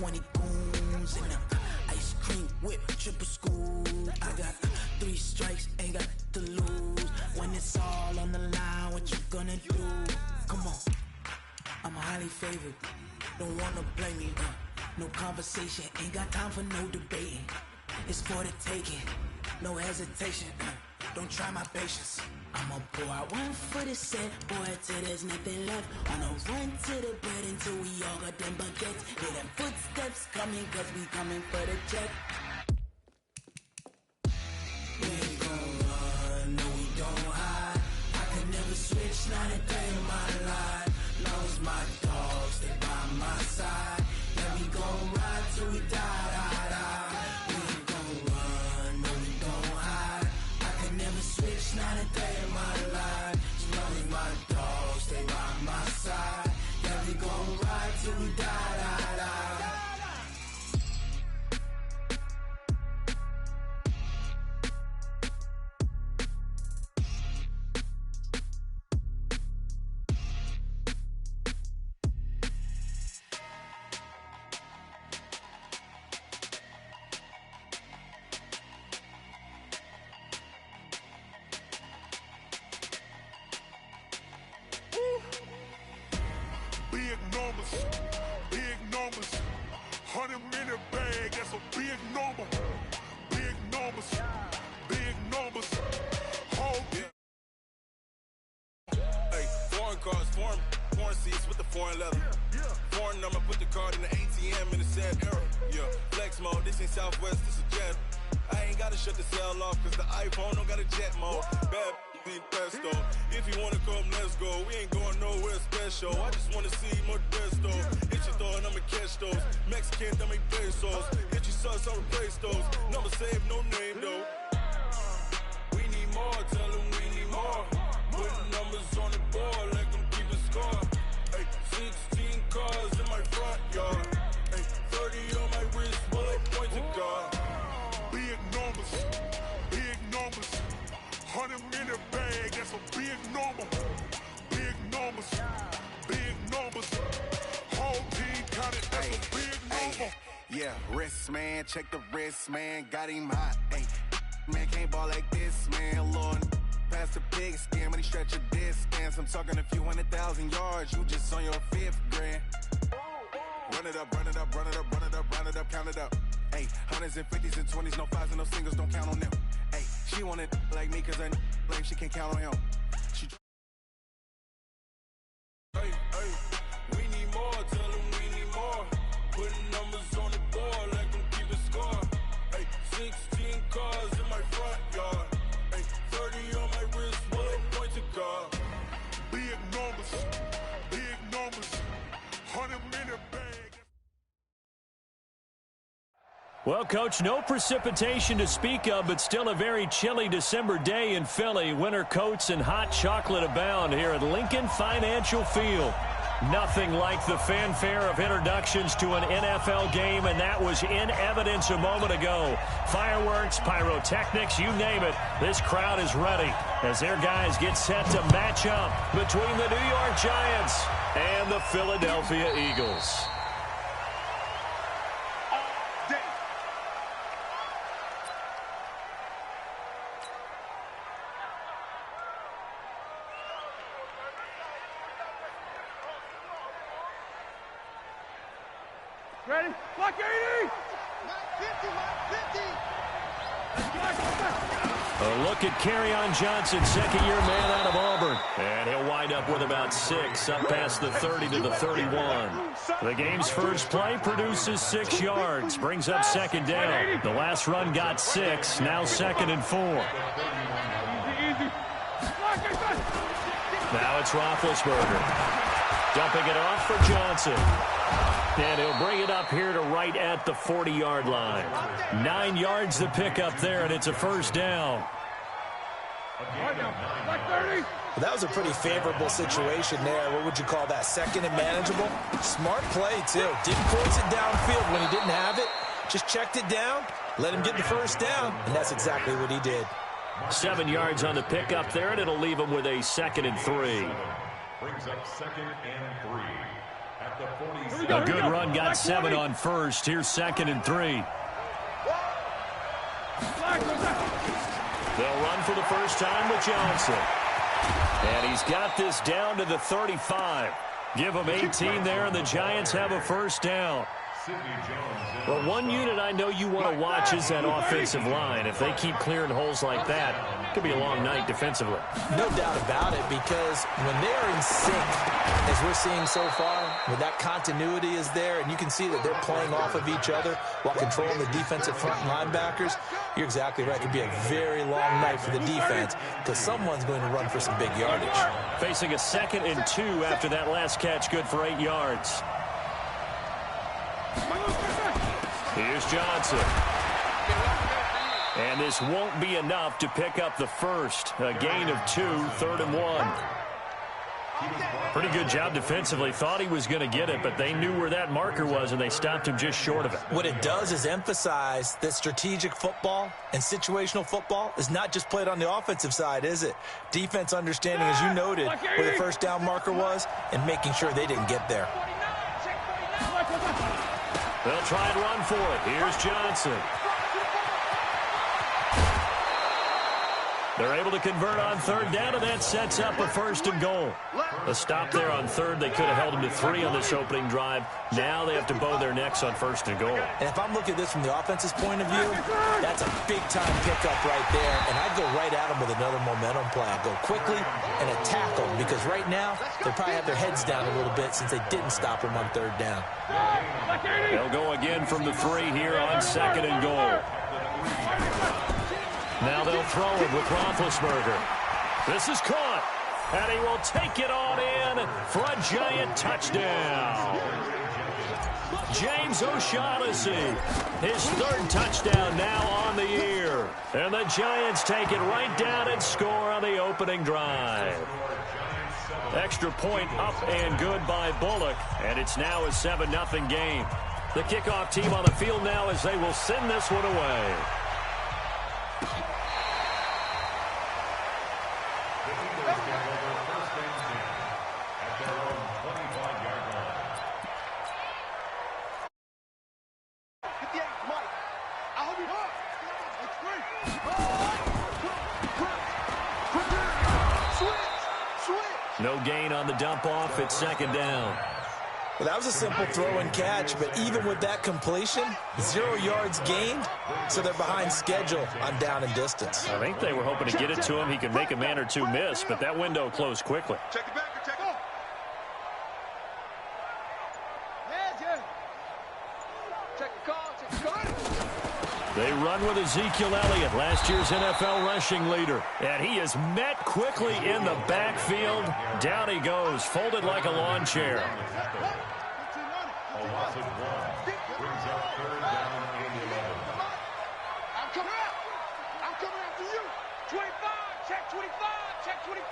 20 goons in the ice cream whip, triple school. I got 3 strikes, ain't got to lose. When it's all on the line, what you gonna do? Come on, I'm highly favored. Don't wanna blame me, no conversation, ain't got time for no debating. It's for the taking, no hesitation. Don't try my patience. I'ma pour out 1 foot of set, boy, till there's nothing left. On a run to the bread until we all got them baguettes. Hear them footsteps coming, cause we coming for the check. We ain't gon' run, no we don't hide. I could never switch, not a day in my life. Lost my dogs, they by my side. Yeah, we gon' ride till we die, die, die. We ain't gon' run, no we don't hide. I could never switch, not a day in my life. As long as my dogs, they by my side. Yeah, we gon' ride till we die, die, die. Big numbers, 100-minute bag, that's a big number. Big numbers, hold it. Hey, foreign cars, foreign seats with the foreign leather. Foreign number, put the card in the ATM in the sad era. Yeah, flex mode, this ain't Southwest, this a jet. I ain't gotta shut the cell off, cause the iPhone don't got a jet mode. Bad need pesto. If you wanna come, let's go. We ain't going nowhere special. I just wanna see more Modesto. Hit your throw and I'ma catch those. Mexican, that make pesos. Hit your sus, I'll replace those. Number saved, no name though. We need more, tell them we need more. Putting numbers on the board, let them keep a score. Hey, 16 cars in my front yard. Hey, 30 on my wrist, bullet point to God. Big numbers, 100-minute bag, that's a big number. Big numbers, whole team counted, that's a big number. Yeah, wrist man, check the wrist man, got him hot. Ay, man can't ball like this, man. Lord, past the pig skin when he stretch a distance. I'm talking a few 100,000 yards, you just on your 5th grand. Run it up, run it up, run it up, run it up, run it up, count it up. Ay, 100s and 50s and 20s, no 5s and no singles, don't count on them. Ay, she want it like me cause I blame she can't count on him. She we need more, tell them we need more. Putting numbers on the board, let them keep a score. Hey, 16 cars in my front yard. Hey, 30 on my wrist, bullet point to God. Big numbers, 100-minute bag. Well, Coach, no precipitation to speak of, but still a very chilly December day in Philly. Winter coats and hot chocolate abound here at Lincoln Financial Field. Nothing like the fanfare of introductions to an NFL game, and that was in evidence a moment ago. Fireworks, pyrotechnics, you name it. This crowd is ready as their guys get set to match up between the New York Giants and the Philadelphia Eagles. Ready? Block 80! A look at Kerryon Johnson, second-year man out of Auburn. And he'll wind up with about 6, up past the 30 to the 31. The game's first play produces 6 yards, brings up second down. The last run got 6, now 2nd and 4. Now it's Roethlisberger. Dumping it off for Johnson. And he'll bring it up here to right at the 40-yard line. 9 yards to pick up there, and it's a first down. That was a pretty favorable situation there. What would you call that? Second and manageable? Smart play, too. Didn't force it downfield when he didn't have it. Just checked it down, let him get the first down, and that's exactly what he did. 7 yards on the pickup there, and it'll leave him with a 2nd and 3. Brings up 2nd and 3. A good run got 7 on first. Here's 2nd and 3. They'll run for the first time with Johnson. And he's got this down to the 35. Give them 18 there, and the Giants have a first down. Well, one unit I know you want to watch is that offensive line. If they keep clearing holes like that, it could be a long night defensively. No doubt about it, because when they're in sync, as we're seeing so far, when that continuity is there, and you can see that they're playing off of each other while controlling the defensive front linebackers, you're exactly right. It could be a very long night for the defense because someone's going to run for some big yardage. Facing a 2nd and 2 after that last catch, good for 8 yards. Here's Johnson. And this won't be enough to pick up the first. A gain of 2, 3rd and 1. Pretty good job defensively. Thought he was going to get it, but they knew where that marker was, and they stopped him just short of it. What it does is emphasize that strategic football and situational football is not just played on the offensive side, is it? Defense understanding, as you noted, where the first down marker was and making sure they didn't get there. They'll try and run for it. Here's Johnson. They're able to convert on 3rd down, and that sets up a 1st and goal. A stop there on 3rd. They could have held them to 3 on this opening drive. Now they have to bow their necks on 1st and goal. And if I'm looking at this from the offense's point of view, that's a big-time pickup right there. And I'd go right at them with another momentum play. I'd go quickly and attack them, because right now they probably have their heads down a little bit since they didn't stop them on 3rd down. They'll go again from the 3 here on 2nd and goal. Now they'll throw it with Roethlisberger. This is caught, and he will take it on in for a Giant touchdown. James O'Shaughnessy, his 3rd touchdown now on the year. And the Giants take it right down and score on the opening drive. Extra point up and good by Bullock, and it's now a 7-0 game. The kickoff team on the field now as they will send this one away. No gain on the dump off. It's 2nd down. Well, that was a simple throw and catch, but even with that completion, 0 yards gained, so they're behind schedule on down and distance. I think they were hoping to get it to him. He could make a man or two miss, but that window closed quickly. Check it back. Check it. Check the call. Check the call. They run with Ezekiel Elliott, last year's NFL rushing leader. And he is met quickly in the backfield. Down he goes, folded like a lawn chair. I'm coming after you. 25. Check 25. Check 25.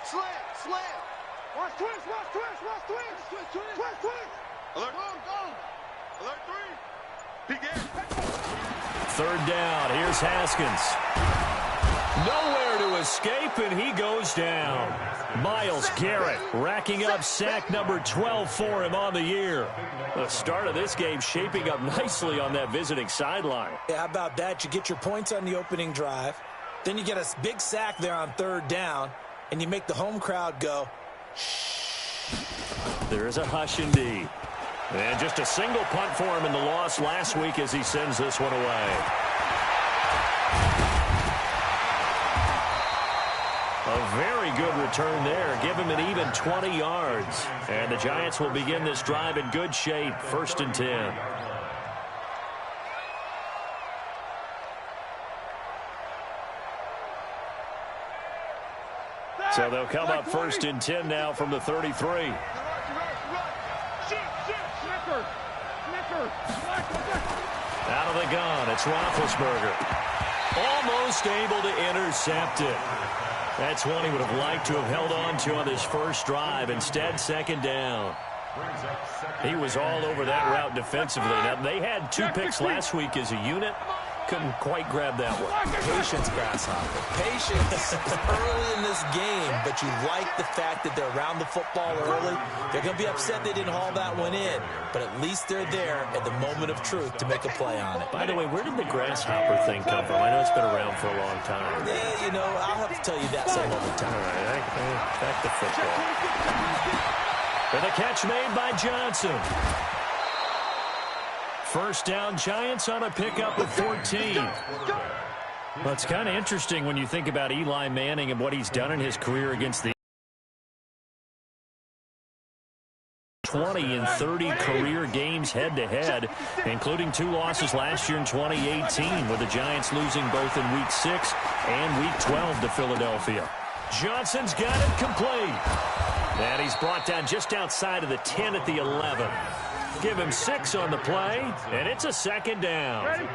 Slam. Watch twist. Alert. Go. Alert 3. Begin. 3rd down. Here's Haskins. Nowhere to escape, and he goes down. Myles Garrett racking up sack number 12 for him on the year. The start of this game shaping up nicely on that visiting sideline. Yeah, how about that? You get your points on the opening drive. Then you get a big sack there on 3rd down, and you make the home crowd go, shh. There is a hush indeed. And just a single punt for him in the loss last week as he sends this one away. A very good return there. Give him an even 20 yards. And the Giants will begin this drive in good shape. 1st and 10. So they'll come up 1st and 10 now from the 33. Out of the gun, it's Roethlisberger. Almost able to intercept it. That's one he would have liked to have held on to on this first drive. Instead, 2nd down. He was all over that route defensively. Now, they had 2 picks last week as a unit. couldn't quite grab that one. Patience, Grasshopper. Patience early in this game, but you like the fact that they're around the football early. They're going to be upset they didn't haul that one in, but at least they're there at the moment of truth to make a play on it. By the way, where did the grasshopper thing come from? I know it's been around for a long time. Yeah, you know, I'll have to tell you that some other time. All right, back to football. And the catch made by Johnson. First down, Giants on a pickup of 14. Well, it's kind of interesting when you think about Eli Manning and what he's done in his career against the 20 and 30 career games head-to-head, including 2 losses last year in 2018, with the Giants losing both in Week 6 and Week 12 to Philadelphia. Johnson's got it complete. And he's brought down just outside of the 10 at the 11. Give him 6 on the play, and it's a second down.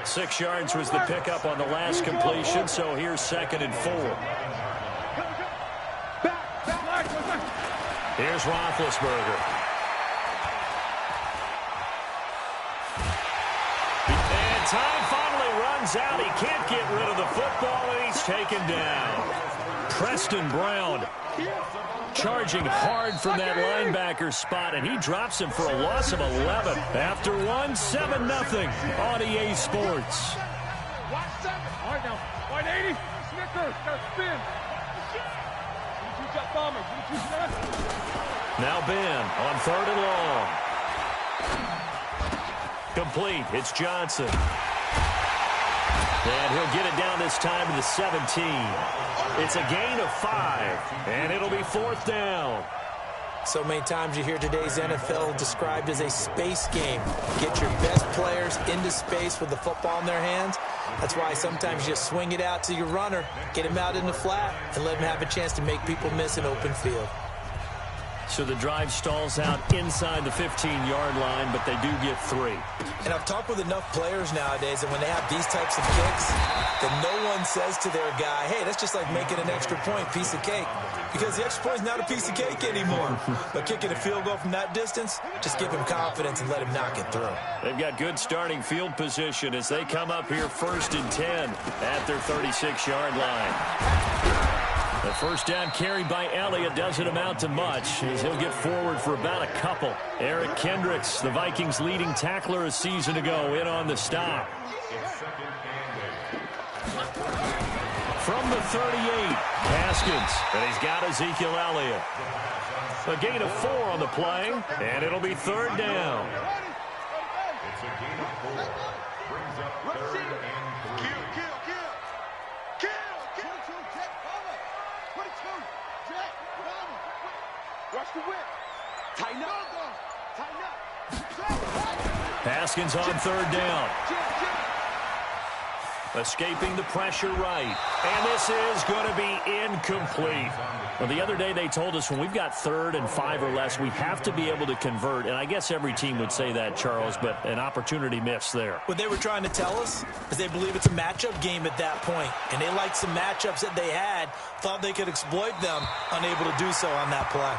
6 yards was the pickup on the last completion, so here's 2nd and 4. Here's Roethlisberger. And time finally runs out. He can't get rid of the football, and he's taken down. Preston Brown charging hard from that linebacker spot, and he drops him for a loss of 11. After 7-0 on EA Sports. Watch 7. All right, now. 180. Snickers. Got to spin. Now Ben on 3rd and long. Complete. It's Johnson. And he'll get it down this time to the 17. It's a gain of 5, and it'll be 4th down. So many times you hear today's NFL described as a space game. Get your best players into space with the football in their hands. That's why sometimes you just swing it out to your runner, get him out in the flat, and let him have a chance to make people miss an open field. So the drive stalls out inside the 15-yard line, but they do get 3. And I've talked with enough players nowadays that when they have these types of kicks, that no one says to their guy, hey, that's just like making an extra point, piece of cake. Because the extra point is not a piece of cake anymore. But kicking a field goal from that distance, just give him confidence and let him knock it through. They've got good starting field position as they come up here 1st and 10 at their 36-yard line. The first down carried by Elliott doesn't amount to much, as he'll get forward for about a couple. Eric Kendricks, the Vikings' leading tackler a season ago, in on the stop. From the 38, Haskins, and he's got Ezekiel Elliott. A gain of 4 on the play, and it'll be 3rd down. It's a gain of 4. Brings up 3rd and 3. Watch the whip. Tighten up. Tighten up. Haskins on 3rd down. Escaping the pressure right. And this is going to be incomplete. Well, the other day they told us when we've got 3rd and 5 or less, we have to be able to convert. And I guess every team would say that, Charles, but an opportunity missed there. What they were trying to tell us is they believe it's a matchup game at that point. And they liked some matchups that they had, thought they could exploit them, unable to do so on that play.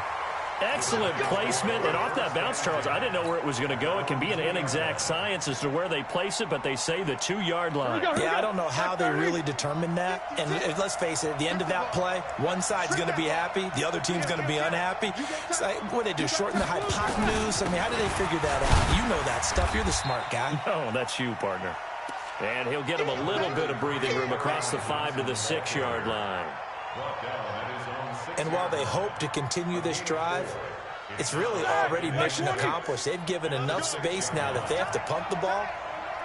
Excellent placement, and off that bounce, Charles, I didn't know where it was going to go. It can be an inexact science as to where they place it, but they say the 2-yard line. Yeah, I don't know how they really determined that. And let's face it, at the end of that play, one side's going to be happy, the other team's going to be unhappy. It's like, what do they do, shorten the hypotenuse? I mean, how do they figure that out? You know that stuff. You're the smart guy. No, that's you, partner. And he'll get him a little bit of breathing room across the 5 to the 6-yard line. And while they hope to continue this drive, it's really already mission accomplished. They've given enough space now that they have to pump the ball.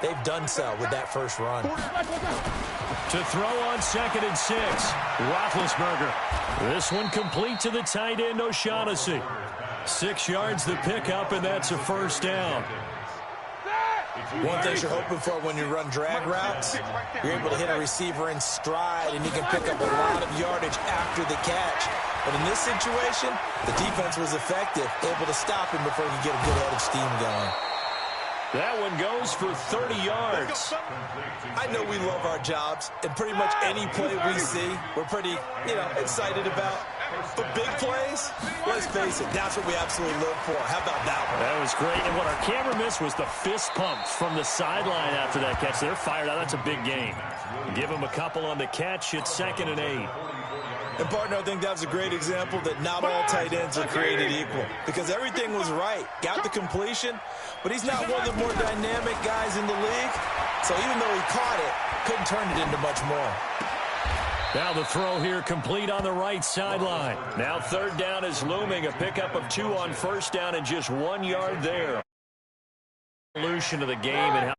They've done so with that first run. To throw on 2nd and 6, Roethlisberger. This one complete to the tight end, O'Shaughnessy. 6 yards the pickup, and that's a 1st down. One thing you're hoping for when you run drag routes, you're able to hit a receiver in stride, and you can pick up a lot of yardage after the catch. But in this situation, the defense was effective, able to stop him before he could get a good head of steam going. That one goes for 30 yards. I know we love our jobs, and pretty much any play we see, we're pretty, excited about. But big plays, let's face it, that's what we absolutely live for. How about that one? That was great. And what our camera missed was the fist pumps from the sideline after that catch. They're fired out. That's a big game. Give them a couple on the catch. It's 2nd and 8. And, partner, I think that was a great example that not all tight ends are created equal because everything was right. Got the completion, but he's not one of the more dynamic guys in the league. So even though he caught it, couldn't turn it into much more. Now the throw here complete on the right sideline. Now 3rd down is looming. A pickup of 2 on 1st down and just 1 yard there. Evolution of the game and how